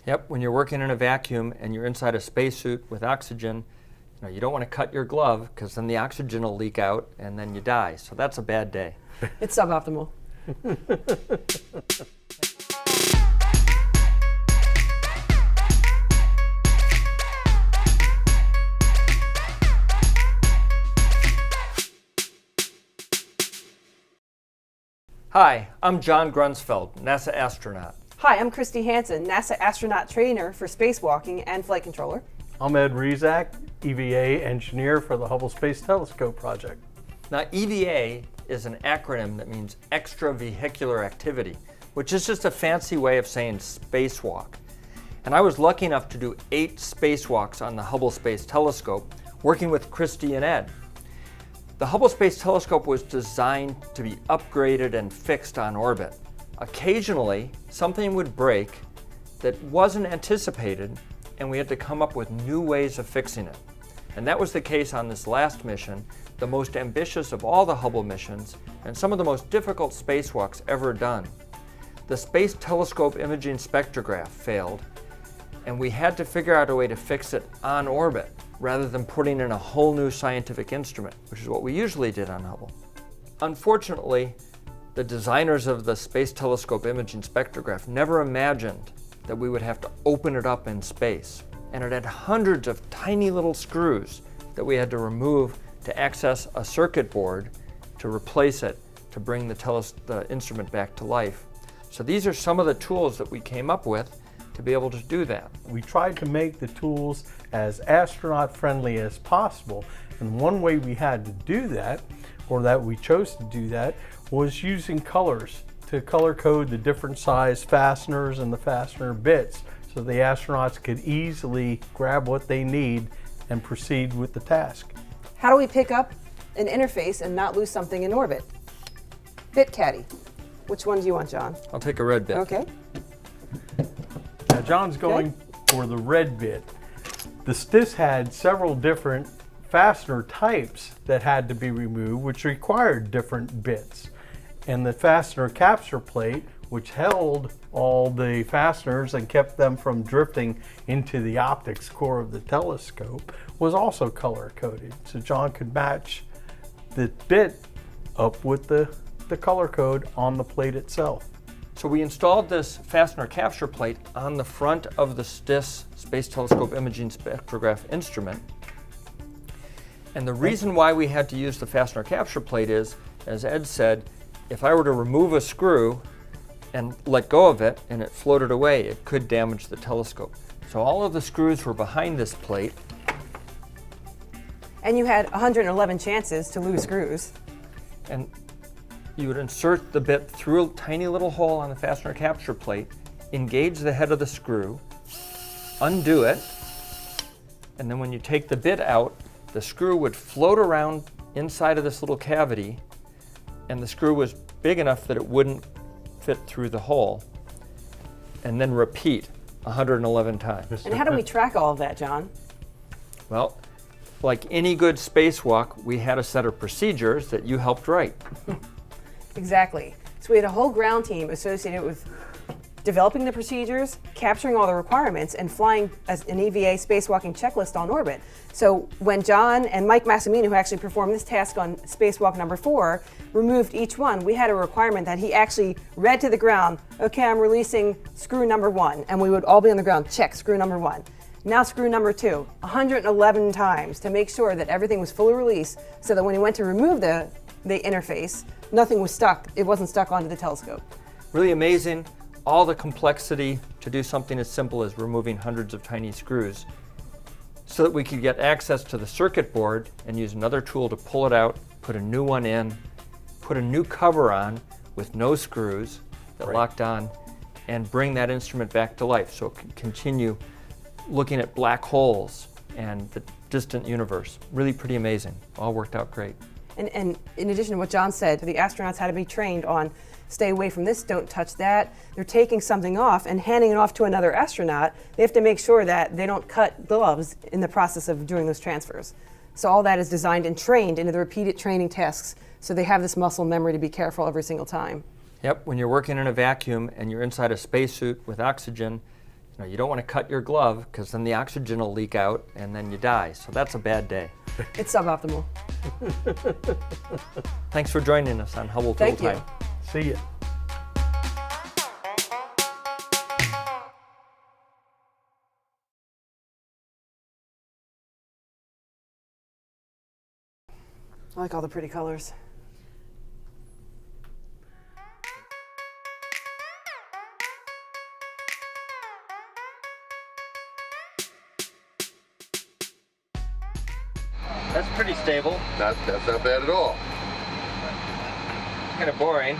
Yep, when you're working in a vacuum and you're inside a spacesuit with oxygen, you don't want to cut your glove because then the oxygen will leak out and then you die. So that's a bad day. It's suboptimal. Hi, I'm John Grunsfeld, NASA astronaut. Hi, I'm Christy Hansen, NASA astronaut trainer for spacewalking and flight controller. I'm Ed Rezac, EVA engineer for the Hubble Space Telescope project. Now, EVA is an acronym that means extravehicular activity, which is just a fancy way of saying spacewalk. And I was lucky enough to do 8 spacewalks on the Hubble Space Telescope, working with Christy and Ed. The Hubble Space Telescope was designed to be upgraded and fixed on orbit. Occasionally, something would break that wasn't anticipated, and we had to come up with new ways of fixing it. And that was the case on this last mission, the most ambitious of all the Hubble missions, and some of the most difficult spacewalks ever done. The Space Telescope Imaging Spectrograph failed, and we had to figure out a way to fix it on orbit, rather than putting in a whole new scientific instrument, which is what we usually did on Hubble. Unfortunately, the designers of the Space Telescope Imaging Spectrograph never imagined that we would have to open it up in space. And it had hundreds of tiny little screws that we had to remove to access a circuit board to replace it, to bring the instrument back to life. So these are some of the tools that we came up with to be able to do that. We tried to make the tools as astronaut friendly as possible, and one way we had to do that, or that we chose to do that, was using colors to color code the different size fasteners and the fastener bits so the astronauts could easily grab what they need and proceed with the task. How do we pick up an interface and not lose something in orbit? Bit caddy. Which one do you want, John? I'll take a red bit. Okay. Now John's going for the red bit. The STIS had several different fastener types that had to be removed, which required different bits. And the Fastener Capture Plate, which held all the fasteners and kept them from drifting into the optics core of the telescope, was also color coded. So John could match the bit up with the color code on the plate itself. So we installed this Fastener Capture Plate on the front of the STIS, Space Telescope Imaging Spectrograph instrument. And the reason why we had to use the Fastener Capture Plate is, as Ed said, if I were to remove a screw and let go of it and it floated away, it could damage the telescope. So all of the screws were behind this plate. And you had 111 chances to lose screws. And you would insert the bit through a tiny little hole on the Fastener Capture Plate, engage the head of the screw, undo it, and then when you take the bit out, the screw would float around inside of this little cavity, and the screw was big enough that it wouldn't fit through the hole, and then repeat 111 times. And how do we track all of that, John? Well, like any good spacewalk, we had a set of procedures that you helped write. Exactly. So we had a whole ground team associated with developing the procedures, capturing all the requirements, and flying as an EVA spacewalking checklist on orbit. So when John and Mike Massimino, who actually performed this task on spacewalk number 4, removed each one, we had a requirement that he actually read to the ground, okay, I'm releasing screw number 1, and we would all be on the ground, check screw number 1. Now screw number 2, 111 times to make sure that everything was fully released so that when he went to remove the interface, nothing was stuck. It wasn't stuck onto the telescope. Really amazing, all the complexity to do something as simple as removing hundreds of tiny screws so that we could get access to the circuit board and use another tool to pull it out, put a new one in, put a new cover on with no screws that locked on, and bring that instrument back to life so it can continue looking at black holes and the distant universe. Really pretty amazing. All worked out great. And in addition to what John said, the astronauts had to be trained on stay away from this, don't touch that. They're taking something off and handing it off to another astronaut. They have to make sure that they don't cut gloves in the process of doing those transfers. So all that is designed and trained into the repeated training tasks so they have this muscle memory to be careful every single time. Yep, when you're working in a vacuum and you're inside a spacesuit with oxygen, You don't want to cut your glove because then the oxygen will leak out and then you die. So that's a bad day. It's suboptimal. Thanks for joining us on Hubble Tool Thank you. Time. See ya. I like all the pretty colors. That's pretty stable. That's not bad at all. Kind of boring.